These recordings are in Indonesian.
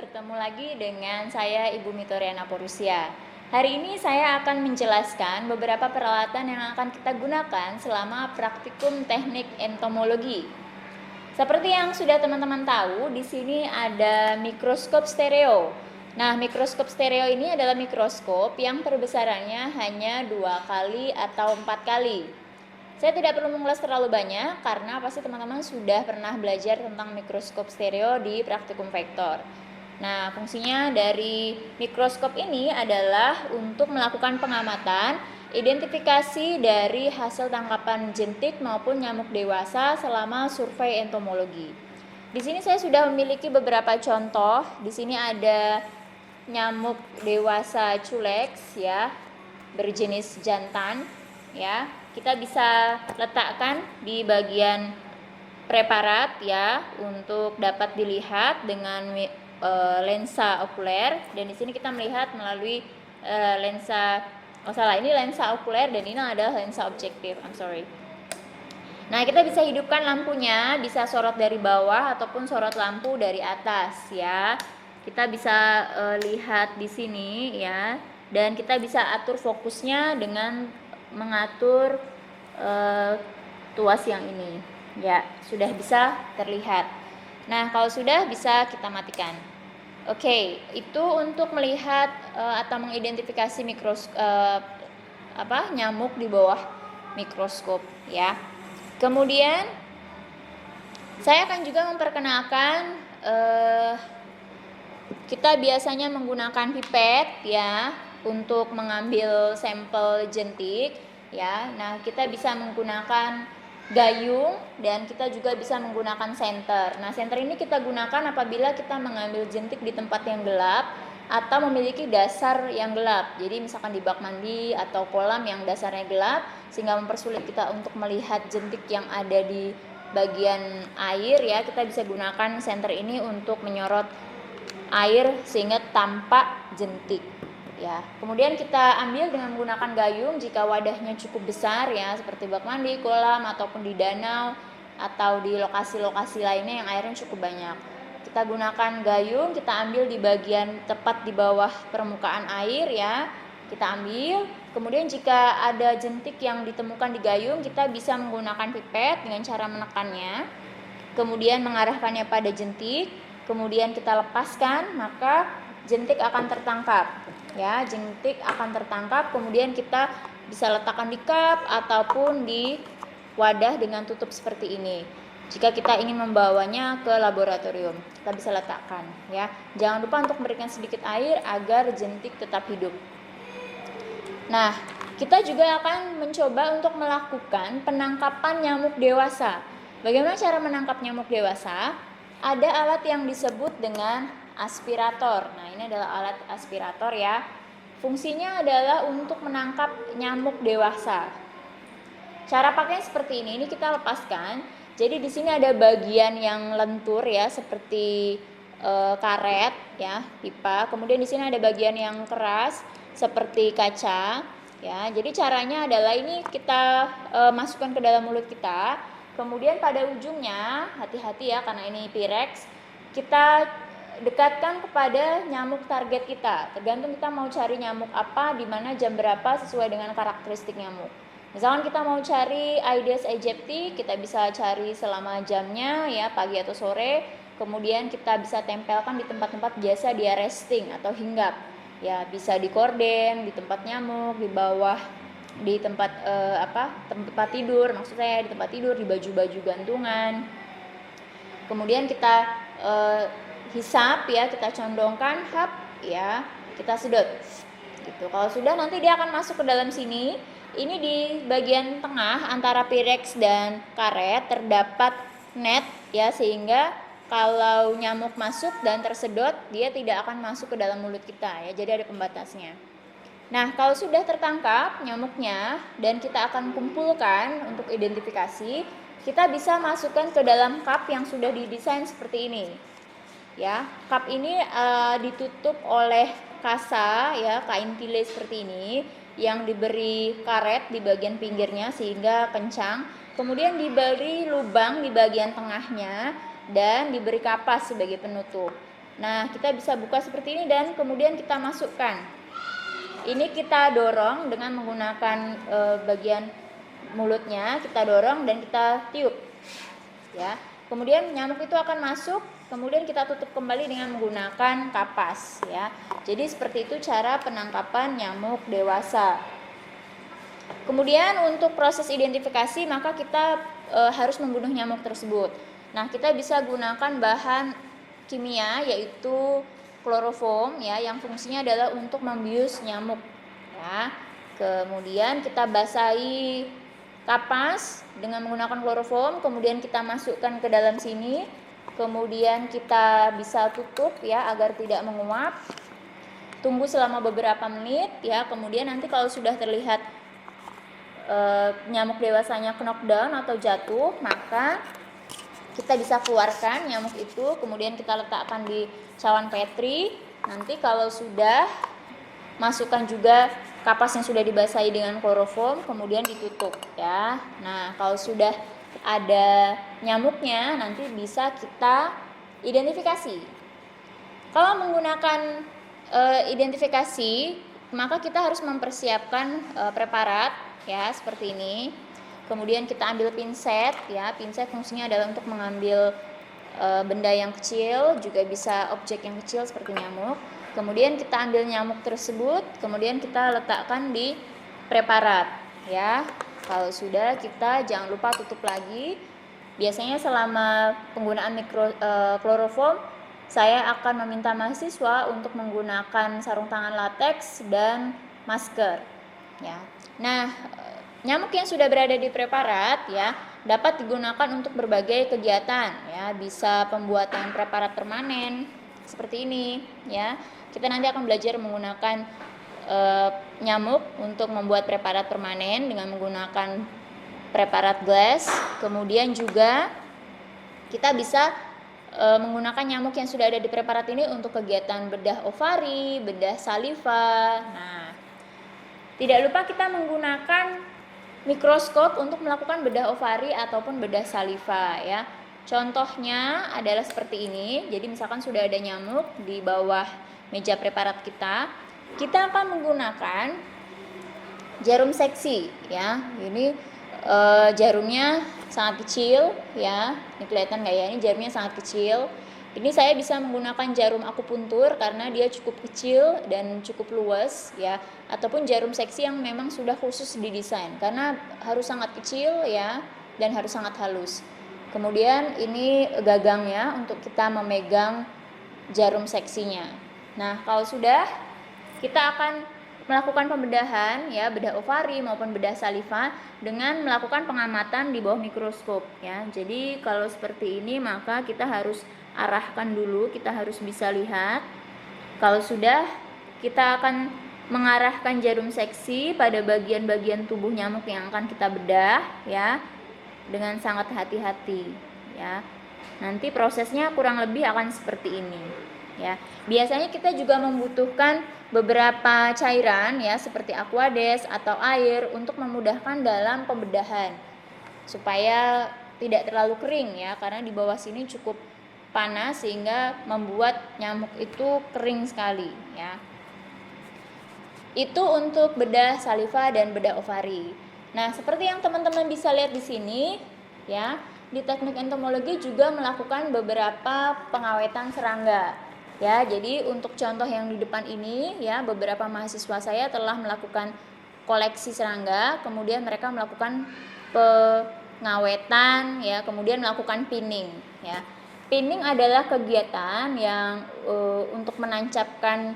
bertemu lagi dengan saya Ibu Mitoriana Porusia. Hari ini saya akan menjelaskan beberapa peralatan yang akan kita gunakan selama praktikum teknik entomologi. Seperti yang sudah teman-teman tahu, di sini ada mikroskop stereo. Nah, mikroskop stereo ini adalah mikroskop yang perbesarannya hanya 2 kali atau 4 kali. Saya tidak perlu mengulas terlalu banyak karena pasti teman-teman sudah pernah belajar tentang mikroskop stereo di praktikum vektor. Nah, fungsinya dari mikroskop ini adalah untuk melakukan pengamatan, identifikasi dari hasil tangkapan jentik maupun nyamuk dewasa selama survei entomologi. Di sini saya sudah memiliki beberapa contoh. Di sini ada nyamuk dewasa culex ya, berjenis jantan ya. Kita bisa letakkan di bagian preparat ya untuk dapat dilihat dengan lensa okuler, dan di sini kita melihat melalui ini lensa okuler dan ini adalah lensa objektif. Nah, kita bisa hidupkan lampunya, bisa sorot dari bawah ataupun sorot lampu dari atas ya. Kita bisa lihat di sini ya, dan kita bisa atur fokusnya dengan mengatur tuas yang ini ya, sudah bisa terlihat. Nah, kalau sudah bisa kita matikan. Oke, itu untuk melihat atau mengidentifikasi nyamuk di bawah mikroskop ya. Kemudian saya akan juga memperkenalkan kita biasanya menggunakan pipet ya untuk mengambil sampel jentik ya. Nah, kita bisa menggunakan gayung dan kita juga bisa menggunakan senter. Nah, senter ini kita gunakan apabila kita mengambil jentik di tempat yang gelap atau memiliki dasar yang gelap. Jadi misalkan di bak mandi atau kolam yang dasarnya gelap sehingga mempersulit kita untuk melihat jentik yang ada di bagian air ya, kita bisa gunakan senter ini untuk menyorot air sehingga tampak jentik ya. Kemudian kita ambil dengan menggunakan gayung jika wadahnya cukup besar ya, seperti bak mandi, kolam ataupun di danau atau di lokasi-lokasi lainnya yang airnya cukup banyak. Kita gunakan gayung, kita ambil di bagian tepat di bawah permukaan air ya. Kita ambil, kemudian jika ada jentik yang ditemukan di gayung, kita bisa menggunakan pipet dengan cara menekannya, kemudian mengarahkannya pada jentik, kemudian kita lepaskan, maka jentik akan tertangkap ya, jentik akan tertangkap. Kemudian kita bisa letakkan di cup ataupun di wadah dengan tutup seperti ini. Jika kita ingin membawanya ke laboratorium, kita bisa letakkan ya. Jangan lupa untuk memberikan sedikit air agar jentik tetap hidup. Nah, kita juga akan mencoba untuk melakukan penangkapan nyamuk dewasa. Bagaimana cara menangkap nyamuk dewasa? Ada alat yang disebut dengan aspirator. Nah, ini adalah alat aspirator ya. Fungsinya adalah untuk menangkap nyamuk dewasa. Cara pakainya seperti ini kita lepaskan. Jadi di sini ada bagian yang lentur ya, seperti karet ya, pipa. Kemudian di sini ada bagian yang keras seperti kaca ya. Jadi caranya adalah ini kita masukkan ke dalam mulut kita. Kemudian pada ujungnya, hati-hati ya karena ini Pyrex, kita dekatkan kepada nyamuk target kita. Tergantung kita mau cari nyamuk apa, di mana, jam berapa sesuai dengan karakteristik nyamuk. Misalkan kita mau cari Aedes aegypti, kita bisa cari selama jamnya ya, pagi atau sore. Kemudian kita bisa tempelkan di tempat-tempat biasa dia resting atau hinggap. Ya, bisa di korden, di tempat nyamuk, di bawah, di tempat tempat tidur, maksud saya di tempat tidur, di baju-baju gantungan. Kemudian kita hisap ya, kita condongkan, hap ya, kita sedot gitu. Kalau sudah, nanti dia akan masuk ke dalam sini. Ini di bagian tengah antara Pyrex dan karet terdapat net ya, sehingga kalau nyamuk masuk dan tersedot, dia tidak akan masuk ke dalam mulut kita ya, jadi ada pembatasnya. Nah, kalau sudah tertangkap nyamuknya dan kita akan kumpulkan untuk identifikasi, kita bisa masukkan ke dalam cup yang sudah didesain seperti ini. Ya, cup ini ditutup oleh kasa ya, kain tile seperti ini yang diberi karet di bagian pinggirnya sehingga kencang. Kemudian diberi lubang di bagian tengahnya dan diberi kapas sebagai penutup. Nah, kita bisa buka seperti ini dan kemudian kita masukkan. Ini kita dorong dengan menggunakan bagian mulutnya, kita dorong dan kita tiup. Ya. Kemudian nyamuk itu akan masuk, kemudian kita tutup kembali dengan menggunakan kapas, ya. Jadi seperti itu cara penangkapan nyamuk dewasa. Kemudian untuk proses identifikasi maka kita harus membunuh nyamuk tersebut. Nah, kita bisa gunakan bahan kimia yaitu kloroform, ya, yang fungsinya adalah untuk membius nyamuk, ya. Kemudian kita basahi kapas dengan menggunakan kloroform, kemudian kita masukkan ke dalam sini, kemudian kita bisa tutup, ya, agar tidak menguap. Tunggu selama beberapa menit, ya. Kemudian nanti kalau sudah terlihat nyamuk dewasanya knockdown atau jatuh, maka kita bisa keluarkan nyamuk itu, kemudian kita letakkan di cawan petri. Nanti kalau sudah, masukkan juga kapas yang sudah dibasahi dengan kloroform, kemudian ditutup, ya. Nah, kalau sudah ada nyamuknya, nanti bisa kita identifikasi. Kalau menggunakan identifikasi, maka kita harus mempersiapkan preparat, ya, seperti ini. Kemudian kita ambil pinset, ya. Pinset fungsinya adalah untuk mengambil benda yang kecil, juga bisa objek yang kecil seperti nyamuk. Kemudian kita ambil nyamuk tersebut, kemudian kita letakkan di preparat, ya. Kalau sudah, kita jangan lupa tutup lagi. Biasanya selama penggunaan kloroform, saya akan meminta mahasiswa untuk menggunakan sarung tangan latex dan masker, ya. Nah, nyamuk yang sudah berada di preparat, ya, dapat digunakan untuk berbagai kegiatan, ya. Bisa pembuatan preparat permanen seperti ini, ya. Kita nanti akan belajar menggunakan nyamuk untuk membuat preparat permanen dengan menggunakan preparat glass. Kemudian juga kita bisa menggunakan nyamuk yang sudah ada di preparat ini untuk kegiatan bedah ovari, bedah saliva. Nah, tidak lupa kita menggunakan mikroskop untuk melakukan bedah ovari ataupun bedah saliva, ya. Contohnya adalah seperti ini. Jadi misalkan sudah ada nyamuk di bawah meja preparat kita akan menggunakan jarum seksi, ya. Ini jarumnya sangat kecil, ya. Ini kelihatan nggak ya? Ini jarumnya sangat kecil. Ini saya bisa menggunakan jarum akupuntur karena dia cukup kecil dan cukup luas, ya. Ataupun jarum seksi yang memang sudah khusus didesain karena harus sangat kecil, ya, dan harus sangat halus. Kemudian ini gagangnya untuk kita memegang jarum seksinya. Nah, kalau sudah, kita akan melakukan pembedahan, ya, bedah ovari maupun bedah saliva dengan melakukan pengamatan di bawah mikroskop, ya. Jadi kalau seperti ini maka kita harus arahkan dulu, kita harus bisa lihat. Kalau sudah, kita akan mengarahkan jarum seksi pada bagian-bagian tubuh nyamuk yang akan kita bedah, ya, dengan sangat hati-hati, ya. Nanti prosesnya kurang lebih akan seperti ini, ya. Biasanya kita juga membutuhkan beberapa cairan, ya, seperti aquades atau air untuk memudahkan dalam pembedahan supaya tidak terlalu kering, ya, karena di bawah sini cukup panas sehingga membuat nyamuk itu kering sekali, ya. Itu untuk bedah saliva dan bedah ovari. Nah, seperti yang teman-teman bisa lihat di sini, ya, di teknik entomologi juga melakukan beberapa pengawetan serangga. Ya, jadi untuk contoh yang di depan ini, ya, beberapa mahasiswa saya telah melakukan koleksi serangga, kemudian mereka melakukan pengawetan, ya, kemudian melakukan pinning, ya. Pinning adalah kegiatan yang untuk menancapkan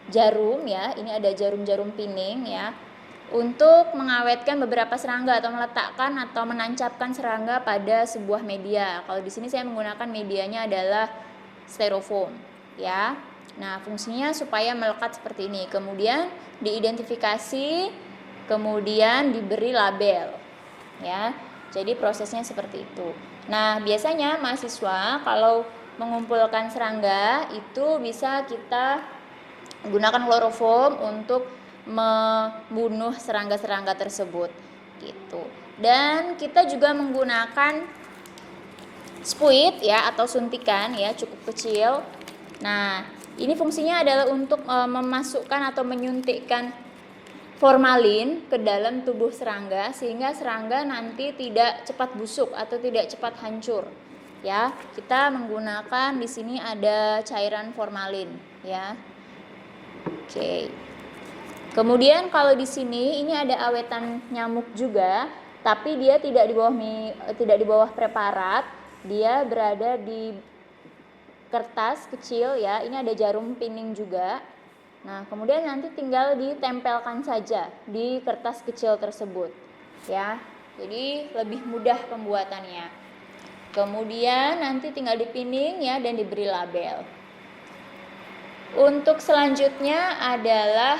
jarum, ya. Ini ada jarum-jarum pinning, ya, untuk mengawetkan beberapa serangga atau meletakkan atau menancapkan serangga pada sebuah media. Kalau di sini saya menggunakan medianya adalah styrofoam, ya. Nah, fungsinya supaya melekat seperti ini. Kemudian diidentifikasi, kemudian diberi label, ya. Jadi prosesnya seperti itu. Nah, biasanya mahasiswa kalau mengumpulkan serangga itu bisa kita gunakan kloroform untuk membunuh serangga-serangga tersebut, gitu. Dan kita juga menggunakan spuit, ya, atau suntikan, ya, cukup kecil Nah, ini fungsinya adalah untuk memasukkan atau menyuntikkan formalin ke dalam tubuh serangga sehingga serangga nanti tidak cepat busuk atau tidak cepat hancur. Ya, kita menggunakan di sini ada cairan formalin, ya. Oke. Kemudian kalau di sini ini ada awetan nyamuk juga, tapi dia tidak di bawah preparat, dia berada di kertas kecil, ya. Ini ada jarum pining juga. Nah, kemudian nanti tinggal ditempelkan saja di kertas kecil tersebut, ya. Jadi lebih mudah pembuatannya. Kemudian nanti tinggal dipining, ya, dan diberi label. Untuk selanjutnya adalah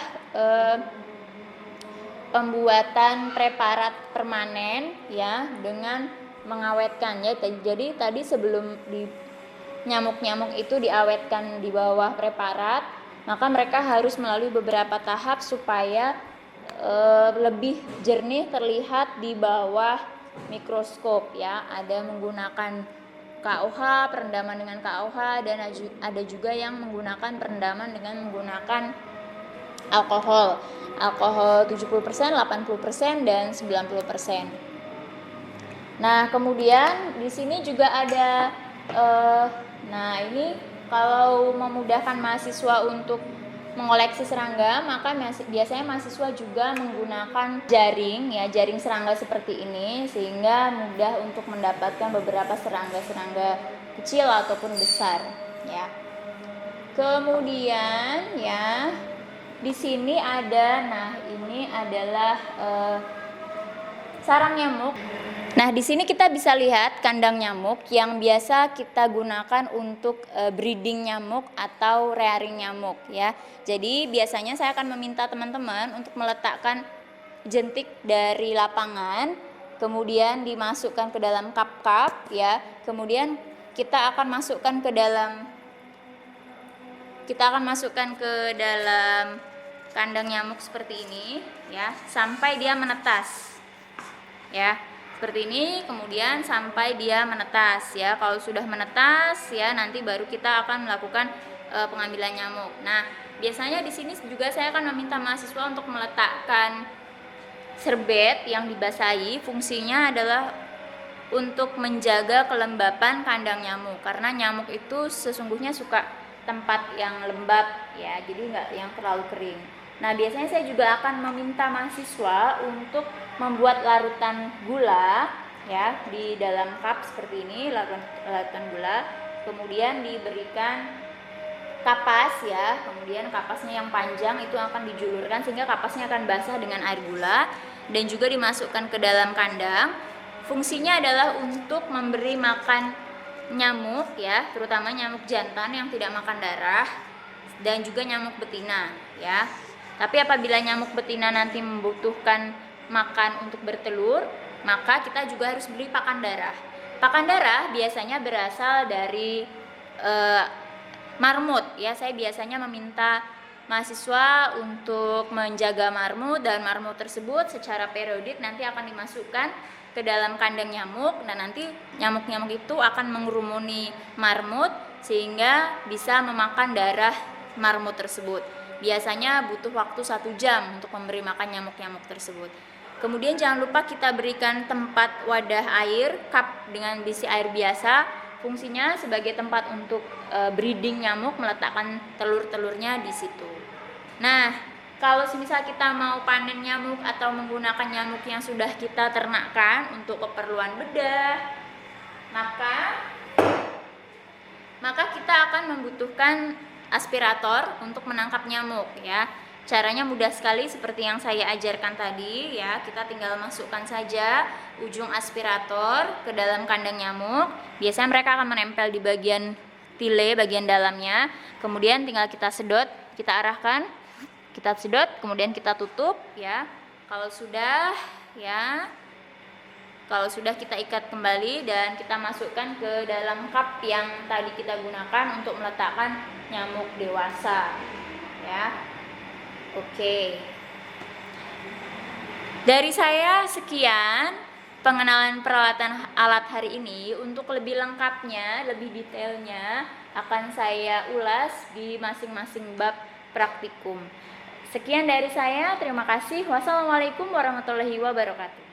pembuatan preparat permanen, ya, dengan mengawetkan, ya. Jadi tadi sebelum nyamuk-nyamuk itu diawetkan di bawah preparat, maka mereka harus melalui beberapa tahap supaya lebih jernih terlihat di bawah mikroskop, ya. Ada menggunakan KOH, perendaman dengan KOH, dan ada juga yang menggunakan perendaman dengan menggunakan alkohol 70%, 80%, dan 90%. Nah, kemudian di sini juga ada nah ini kalau memudahkan mahasiswa untuk mengoleksi serangga, maka biasanya mahasiswa juga menggunakan jaring, ya, jaring serangga seperti ini sehingga mudah untuk mendapatkan beberapa serangga-serangga kecil ataupun besar, ya. Kemudian, ya, di sini ada, nah ini adalah sarang nyamuk. Nah, di sini kita bisa lihat kandang nyamuk yang biasa kita gunakan untuk breeding nyamuk atau rearing nyamuk, ya. Jadi biasanya saya akan meminta teman-teman untuk meletakkan jentik dari lapangan, kemudian dimasukkan ke dalam cup-cup, ya. Kemudian kita akan masukkan ke dalam kandang nyamuk seperti ini, ya, sampai dia menetas, ya. Seperti ini, kemudian sampai dia menetas, ya. Kalau sudah menetas, ya, nanti baru kita akan melakukan pengambilan nyamuk. Nah, biasanya di sini juga saya akan meminta mahasiswa untuk meletakkan serbet yang dibasahi. Fungsinya adalah untuk menjaga kelembapan kandang nyamuk, karena nyamuk itu sesungguhnya suka tempat yang lembab, ya, jadi nggak yang terlalu kering. Nah, biasanya saya juga akan meminta mahasiswa untuk membuat larutan gula, ya, di dalam cup seperti ini, larutan gula. Kemudian diberikan kapas, ya. Kemudian kapasnya yang panjang itu akan dijulurkan sehingga kapasnya akan basah dengan air gula dan juga dimasukkan ke dalam kandang. Fungsinya adalah untuk memberi makan nyamuk, ya, terutama nyamuk jantan yang tidak makan darah dan juga nyamuk betina, ya. Tapi apabila nyamuk betina nanti membutuhkan makan untuk bertelur, maka kita juga harus beli pakan darah. Pakan darah biasanya berasal dari marmut, ya. Saya biasanya meminta mahasiswa untuk menjaga marmut, dan marmut tersebut secara periodik nanti akan dimasukkan ke dalam kandang nyamuk, dan nanti nyamuk-nyamuk itu akan mengerumuni marmut sehingga bisa memakan darah marmut tersebut. Biasanya butuh waktu 1 jam untuk memberi makan nyamuk-nyamuk tersebut. Kemudian jangan lupa kita berikan tempat wadah air, cup dengan diisi air biasa. Fungsinya sebagai tempat untuk breeding nyamuk, meletakkan telur-telurnya di situ. Nah, kalau misal kita mau panen nyamuk atau menggunakan nyamuk yang sudah kita ternakkan untuk keperluan bedah, maka kita akan membutuhkan aspirator untuk menangkap nyamuk, ya. Caranya mudah sekali seperti yang saya ajarkan tadi, ya. Kita tinggal masukkan saja ujung aspirator ke dalam kandang nyamuk. Biasanya mereka akan menempel di bagian tile, bagian dalamnya. Kemudian tinggal kita sedot, kita arahkan, kita sedot, kemudian kita tutup, ya. Kalau sudah kita ikat kembali dan kita masukkan ke dalam cup yang tadi kita gunakan untuk meletakkan nyamuk dewasa, ya. Oke. Dari saya sekian. pengenalan peralatan alat hari ini. Untuk lebih lengkapnya, lebih detailnya akan saya ulas di masing-masing bab praktikum. Sekian dari saya, terima kasih. Wassalamualaikum warahmatullahi wabarakatuh.